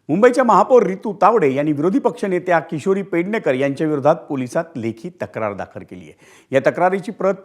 मुंबईच्या महापौर रितू तावडे यांनी विरोधी पक्षनेत्या किशोरी पेडणेकर यांच्या विरोधात पोलिसात लेखी तक्रार दाखल केली आहे। या तक्रारीची प्रत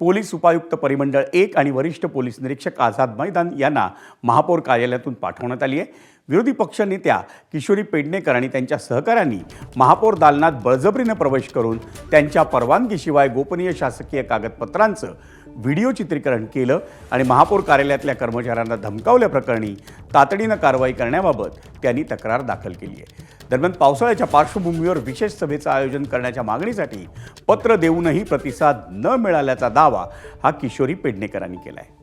पोलीस उपायुक्त परिमंडळ 1 आणि वरिष्ठ पोलीस निरीक्षक आझाद मैदान यांना महापौर कार्यालयातून पाठवण्यात आली आहे। विरोधी पक्षनेत्या किशोरी पेडणेकर आणि त्यांच्या सहकाऱ्यांनी महापौर दालनात बळजबरीने प्रवेश करून त्यांच्या परवानगीशिवाय गोपनीय शासकीय कागदपत्रांचं व्हिडिओ चित्रीकरण केलं आणि महापौर कार्यालयातल्या कर्मचाऱ्यांना धमकावल्याप्रकरणी तातडीनं कारवाई करण्याबाबत त्यांनी तक्रार दाखल केली आहे। दरम्यान पावसाळ्याच्या पार्श्वभूमीवर विशेष सभेचं आयोजन करण्याच्या मागणीसाठी पत्र देऊनही प्रतिसाद न मिळाल्याचा दावा हा किशोरी पेडणेकरांनी केला आहे।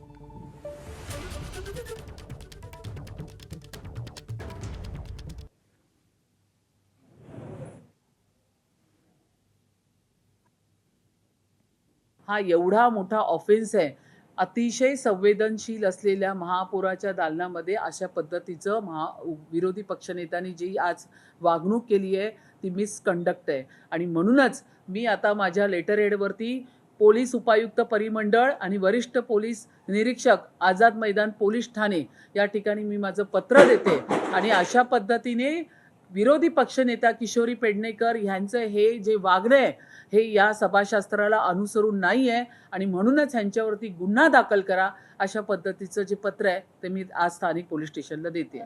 हा एवढा मोठा ऑफेन्स आहे। अतिशय संवेदनशील असलेल्या महापौराच्या दालनामध्ये अशा पद्धतीचं विरोधी पक्षनेत्यांनी जी आज वागणूक केली आहे ती मिसकंडक्ट आहे। आणि म्हणूनच मी आता माझ्या लेटर हेडवरती पोलीस उपायुक्त परिमंडळ आणि वरिष्ठ पोलीस निरीक्षक आझाद मैदान पोलीस ठाणे या ठिकाणी मी माझं पत्र देते आणि अशा पद्धतीने विरोधी पक्षनेत्या किशोरी पेडणेकर यांचं हे जे वागणं आहे हे या सभाशास्त्राला अनुसरून नाही आहे आणि म्हणूनच ह्यांच्यावरती गुन्हा दाखल करा अशा पद्धतीचं जे पत्र आहे ते मी आज स्थानिक पोलीस स्टेशनला देते।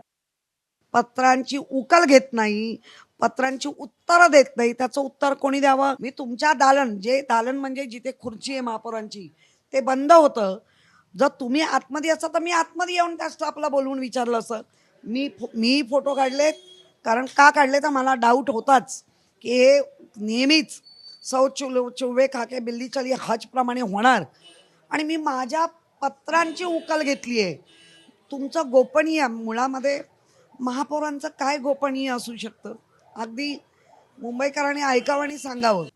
पत्रांची उकल घेत नाही, पत्रांची उत्तरं देत नाही, त्याचं उत्तर कोणी द्यावं? मी तुमच्या दालन म्हणजे जिथे खुर्ची आहे महापौरांची ते बंद होतं। जर तुम्ही आतमध्ये असता तर मी आतमध्ये येऊन त्या स्टाफला बोलवून विचारलं असं। मी फोटो काढलेत, कारण का काढले तर मला डाऊट होताच की हे नेहमीच चौवे खाके बिल्ली चली हज प्रमाणे होणार आणि मी माझ्या पत्रांची उकल घेतली आहे। तुमचं गोपनीय मुळामध्ये महापौरांचं काय गोपनीय असू शकतं? अगदी मुंबईकरांनी ऐकावं आणि सांगावं।